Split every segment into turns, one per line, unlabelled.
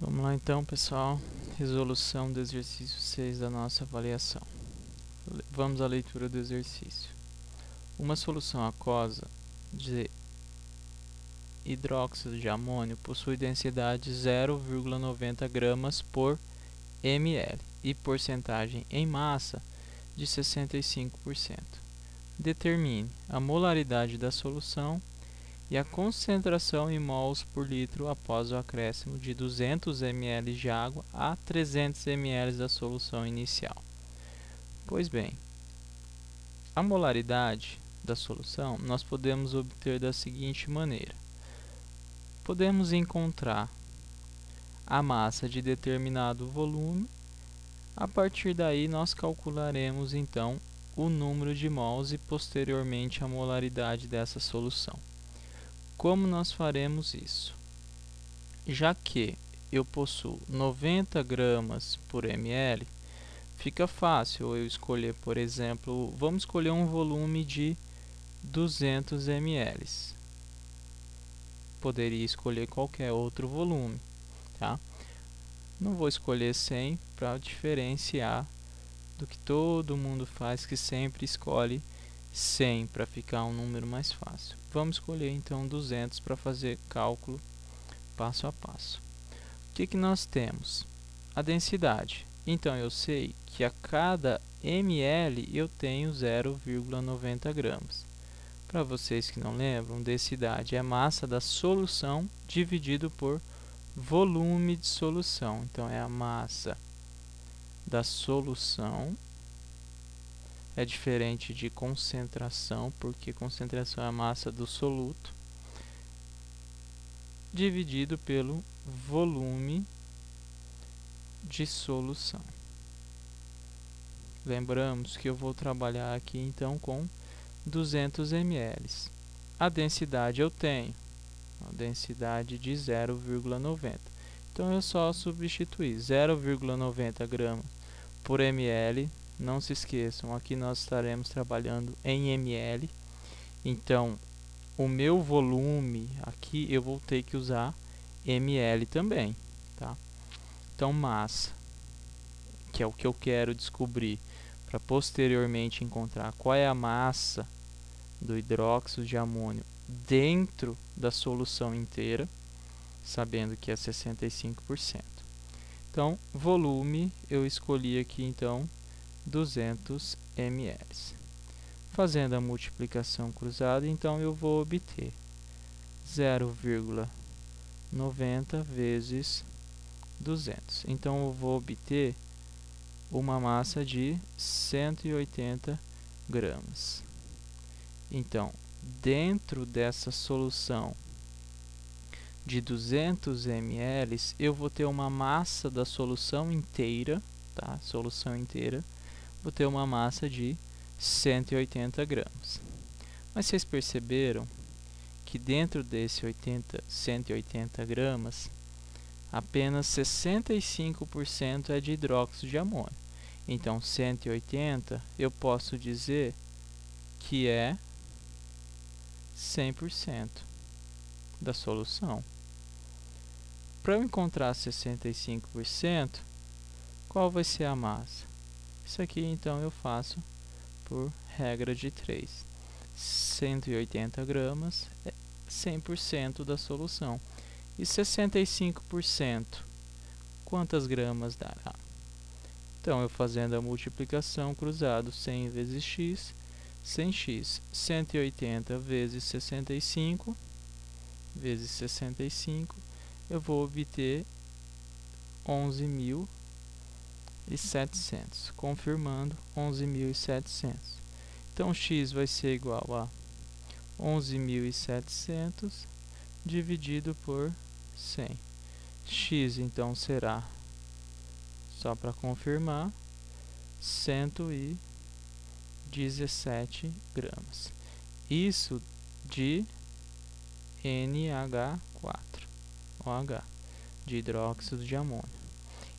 Vamos lá então, pessoal. Resolução do exercício 6 da nossa avaliação. Vamos à leitura do exercício. Uma solução aquosa de hidróxido de amônio possui densidade 0,90 gramas por ml e porcentagem em massa de 65%. Determine a molaridade da solução e a concentração em mols por litro após o acréscimo de 200 ml de água a 300 ml da solução inicial. Pois bem, a molaridade da solução nós podemos obter da seguinte maneira. Podemos encontrar a massa de determinado volume. A partir daí nós calcularemos então o número de mols e posteriormente a molaridade dessa solução. Como nós faremos isso? Já que eu possuo 90 gramas por ml, fica fácil eu escolher, por exemplo, vamos escolher um volume de 200 ml. Poderia escolher qualquer outro volume, tá? Não vou escolher 100 para diferenciar do que todo mundo faz, que sempre escolhe 100 para ficar um número mais fácil. Vamos escolher então 200 para fazer cálculo passo a passo. O que nós temos? A densidade. Então eu sei que a cada ml eu tenho 0,90 gramas. Para vocês que não lembram, densidade é a massa da solução dividido por volume de solução. Então é a massa da solução. É diferente de concentração, porque concentração é a massa do soluto, dividido pelo volume de solução. Lembramos que eu vou trabalhar aqui então com 200 ml. A densidade eu tenho, a densidade de 0,90. Então eu só substituir 0,90 gramas por ml. Não se esqueçam, aqui nós estaremos trabalhando em ml. Então, o meu volume, aqui eu vou ter que usar ml também, tá? Então, massa, que é o que eu quero descobrir, para posteriormente encontrar qual é a massa do hidróxido de amônio dentro da solução inteira, sabendo que é 65%. Então, volume, eu escolhi aqui, então, 200 ml. Fazendo a multiplicação cruzada, então eu vou obter 0,90 vezes 200. Então eu vou obter uma massa de 180 gramas. Então, dentro dessa solução de 200 ml, eu vou ter uma massa da solução inteira, tá? Solução inteira. Vou ter uma massa de 180 gramas. Mas vocês perceberam que dentro desse 180 gramas, apenas 65% é de hidróxido de amônio. Então, 180 eu posso dizer que é 100% da solução. Para eu encontrar 65%, qual vai ser a massa? Isso aqui, então, eu faço por regra de 3. 180 gramas é 100% da solução. E 65%, quantas gramas dará? Então, eu fazendo a multiplicação cruzado, 100 vezes x, 100x, 180 vezes 65, vezes 65, eu vou obter 11.700, confirmando 11.700. Então, x vai ser igual a 11.700 dividido por 100. X, então, será, só para confirmar, 117 gramas. Isso de NH4, OH, de hidróxido de amônio.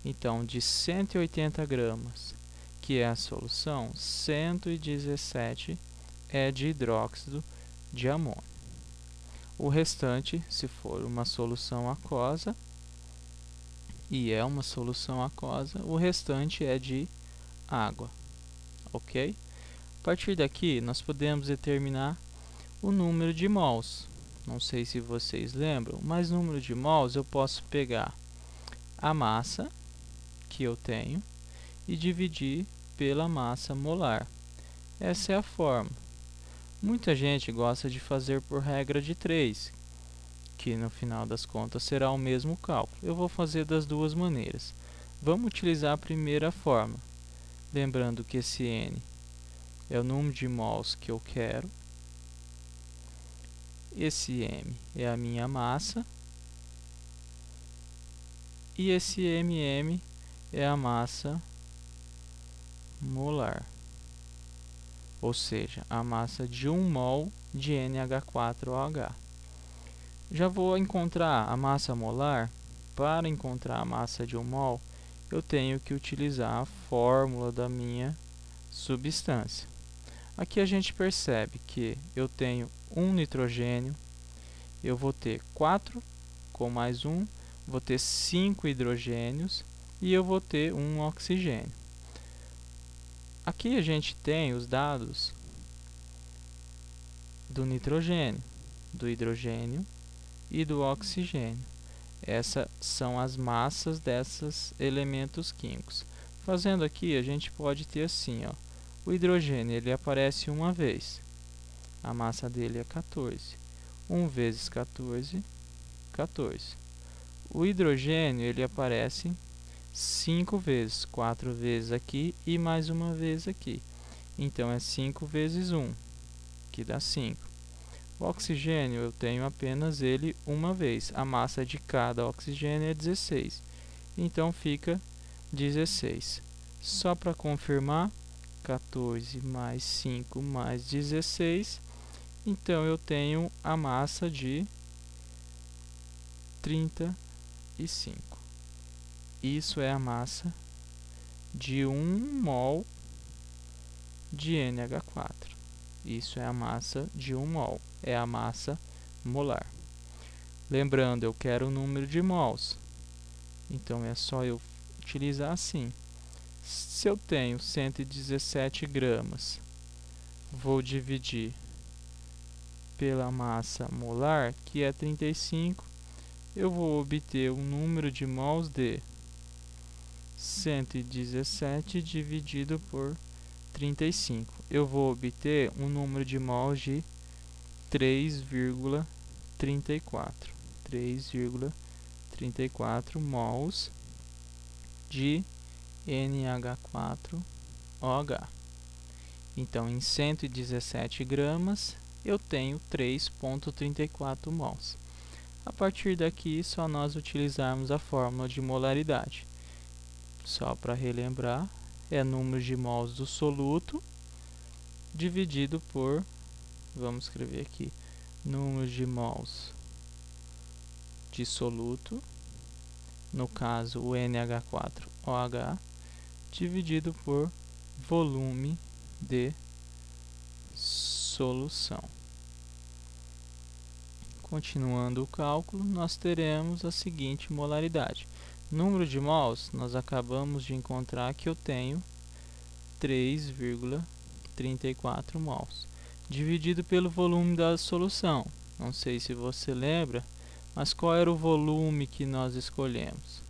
Então, de 180 gramas, que é a solução, 117 é de hidróxido de amônio. O restante, se for uma solução aquosa, e é uma solução aquosa, o restante é de água, ok? A partir daqui, nós podemos determinar o número de mols. Não sei se vocês lembram, mas número de mols eu posso pegar a massa que eu tenho e dividir pela massa molar. Essa é a fórmula. Muita gente gosta de fazer por regra de 3, que no final das contas será o mesmo cálculo. Eu vou fazer das duas maneiras. Vamos utilizar a primeira forma, lembrando que esse N é o número de mols que eu quero, esse M é a minha massa e esse MM é a massa molar, ou seja, a massa de 1 mol de NH4OH. Já vou encontrar a massa molar. Para encontrar a massa de 1 mol, eu tenho que utilizar a fórmula da minha substância. Aqui a gente percebe que eu tenho um nitrogênio, eu vou ter 4 com mais 1, vou ter 5 hidrogênios e eu vou ter um oxigênio. Aqui a gente tem os dados do nitrogênio, do hidrogênio e do oxigênio. Essas são as massas desses elementos químicos. Fazendo aqui, a gente pode ter assim, ó, o hidrogênio ele aparece uma vez, a massa dele é 14. 1 vezes 14, 14. O hidrogênio ele aparece 5 vezes, 4 vezes aqui e mais uma vez aqui. Então é 5 vezes 1, que dá 5. O oxigênio eu tenho apenas ele uma vez. A massa de cada oxigênio é 16. Então fica 16. Só para confirmar, 14 mais 5 mais 16. Então eu tenho a massa de 35. Isso é a massa de 1 mol de NH4. Isso é a massa de 1 mol. É a massa molar. Lembrando, eu quero o número de mols. Então é só eu utilizar assim. Se eu tenho 117 gramas, vou dividir pela massa molar, que é 35, eu vou obter um número de mols de 117 dividido por 35. Eu vou obter um número de mols de 3,34. 3,34 mols de NH4OH. Então, em 117 gramas, eu tenho 3,34 mols. A partir daqui, só nós utilizarmos a fórmula de molaridade. Só para relembrar, é número de mols do soluto dividido por, vamos escrever aqui, número de mols de soluto, no caso o NH4OH, dividido por volume de solução. Continuando o cálculo, nós teremos a seguinte molaridade. Número de mols, nós acabamos de encontrar que eu tenho 3,34 mols, dividido pelo volume da solução. Não sei se você lembra, mas qual era o volume que nós escolhemos?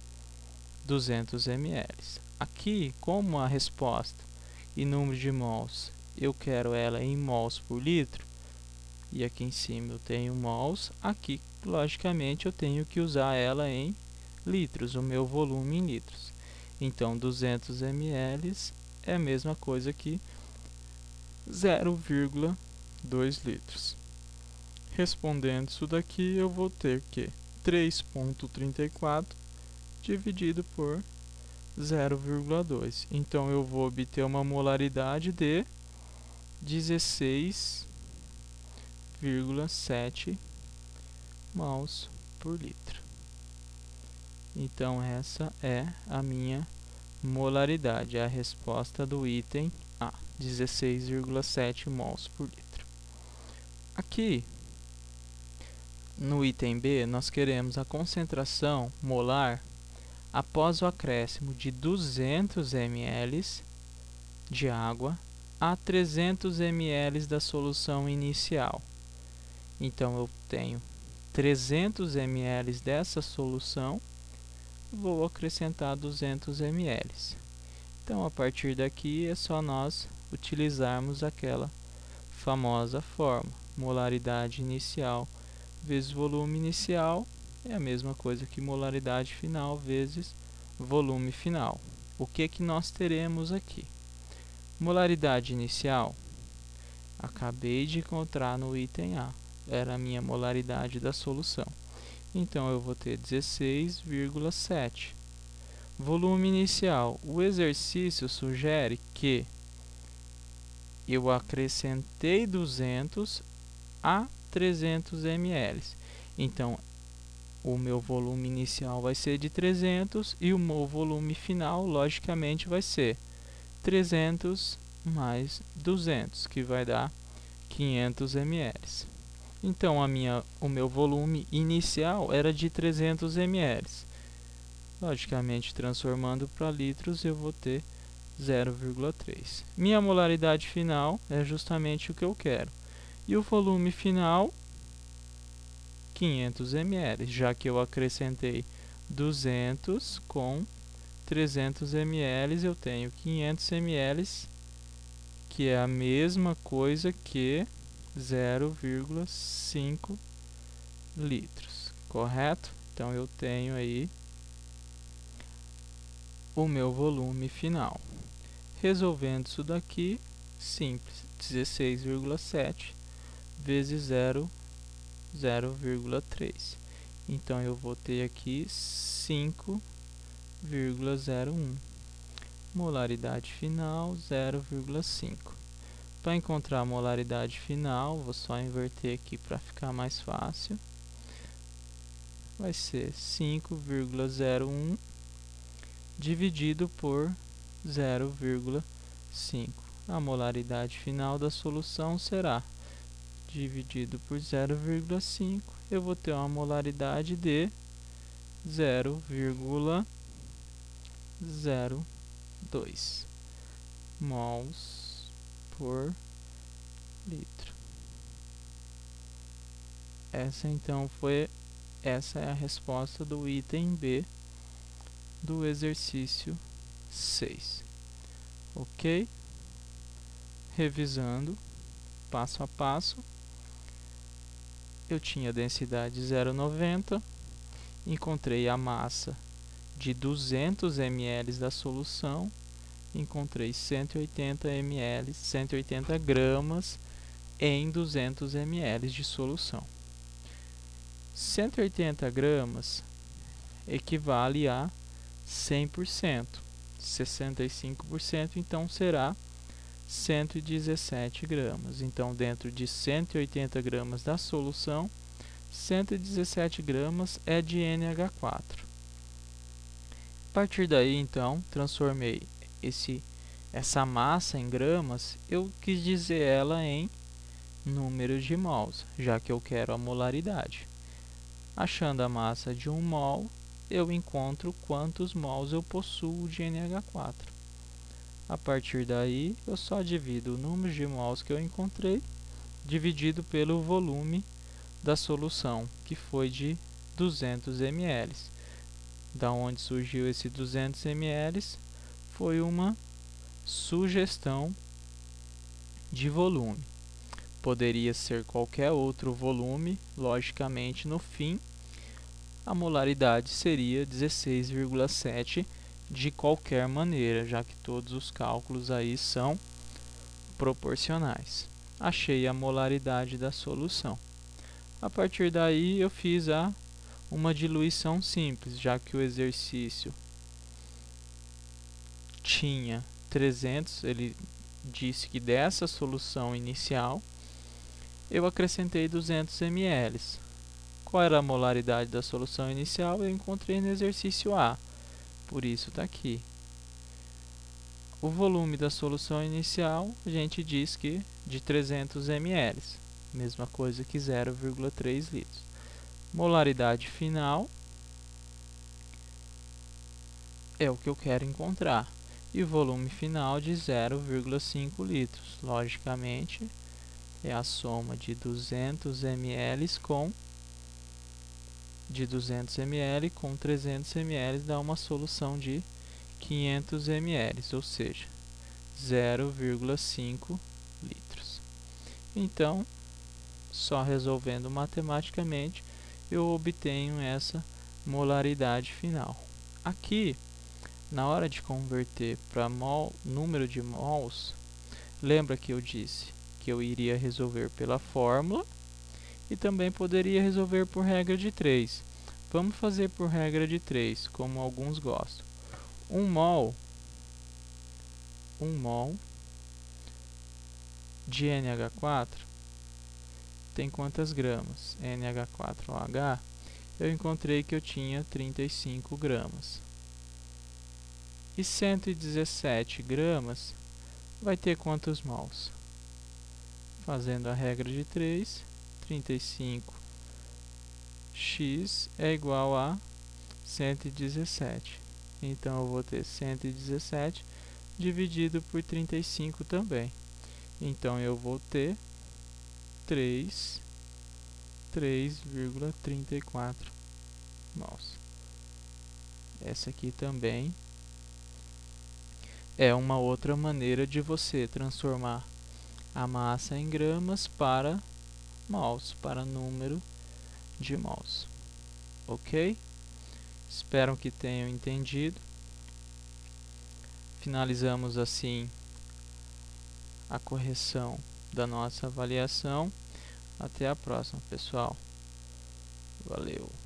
200 ml. Aqui, como a resposta e número de mols, eu quero ela em mols por litro, e aqui em cima eu tenho mols, aqui, logicamente, eu tenho que usar ela em litros, o meu volume em litros. Então, 200 ml é a mesma coisa que 0,2 litros. Respondendo isso daqui, eu vou ter que 3,34 dividido por 0,2. Então, eu vou obter uma molaridade de 16,7 mols por litro. Então, essa é a minha molaridade, é a resposta do item A, 16,7 mols por litro. Aqui, no item B, nós queremos a concentração molar após o acréscimo de 200 ml de água a 300 ml da solução inicial. Então, eu tenho 300 ml dessa solução, vou acrescentar 200 ml. Então, a partir daqui, é só nós utilizarmos aquela famosa forma. Molaridade inicial vezes volume inicial é a mesma coisa que molaridade final vezes volume final. O que nós teremos aqui? Molaridade inicial, acabei de encontrar no item A, era a minha molaridade da solução. Então, eu vou ter 16,7. Volume inicial, o exercício sugere que eu acrescentei 200 a 300 ml. Então, o meu volume inicial vai ser de 300 e o meu volume final, logicamente, vai ser 300 mais 200, que vai dar 500 ml. Então, o meu volume inicial era de 300 ml. Logicamente, transformando para litros, eu vou ter 0,3. Minha molaridade final é justamente o que eu quero. E o volume final, 500 ml, já que eu acrescentei 200 com 300 ml, eu tenho 500 ml, que é a mesma coisa que 0,5 litros, correto? Então, eu tenho aí o meu volume final. Resolvendo isso daqui, simples, 16,7 vezes 0,3. Então, eu vou ter aqui 5,01. Molaridade final, 0,5. Para encontrar a molaridade final, vou só inverter aqui para ficar mais fácil. Vai ser 5,01 dividido por 0,5. A molaridade final da solução será dividido por 0,5. Eu vou ter uma molaridade de 0,02 mols por litro. Essa é a resposta do item B do exercício 6. Ok? Revisando passo a passo, eu tinha densidade 0,90, encontrei a massa de 200 ml da solução, encontrei 180 ml, 180 gramas em 200 ml de solução. 180 gramas equivale a 100%, 65%, então será 117 gramas. Então, dentro de 180 gramas da solução, 117 gramas é de NH4. A partir daí, então, transformei essa massa em gramas, eu quis dizer ela em números de mols, já que eu quero a molaridade. Achando a massa de 1 mol, eu encontro quantos mols eu possuo de NH4. A partir daí, eu só divido o número de mols que eu encontrei, dividido pelo volume da solução, que foi de 200 ml. Da onde surgiu esse 200 ml? Foi uma sugestão de volume. Poderia ser qualquer outro volume, logicamente, no fim, a molaridade seria 16,7 de qualquer maneira, já que todos os cálculos aí são proporcionais. Achei a molaridade da solução. A partir daí, eu fiz uma diluição simples, já que o exercício tinha 300, ele disse que dessa solução inicial, eu acrescentei 200 ml. Qual era a molaridade da solução inicial? Eu encontrei no exercício A, por isso está aqui. O volume da solução inicial, a gente diz que de 300 ml, mesma coisa que 0,3 litros. Molaridade final, é o que eu quero encontrar. E volume final de 0,5 litros. Logicamente, é a soma de 200 ml com 300 ml dá uma solução de 500 ml, ou seja, 0,5 litros. Então, só resolvendo matematicamente, eu obtenho essa molaridade final. Aqui, na hora de converter para número de mols, lembra que eu disse que eu iria resolver pela fórmula e também poderia resolver por regra de 3. Vamos fazer por regra de 3, como alguns gostam. 1 mol de NH4 tem quantas gramas? NH4OH, eu encontrei que eu tinha 35 gramas. E 117 gramas vai ter quantos mols? Fazendo a regra de 3, 35x é igual a 117. Então, eu vou ter 117 dividido por 35 também. Então, eu vou ter 3,34 mols. Essa aqui também é uma outra maneira de você transformar a massa em gramas para mols, para número de mols. Ok? Espero que tenham entendido. Finalizamos assim a correção da nossa avaliação. Até a próxima, pessoal. Valeu!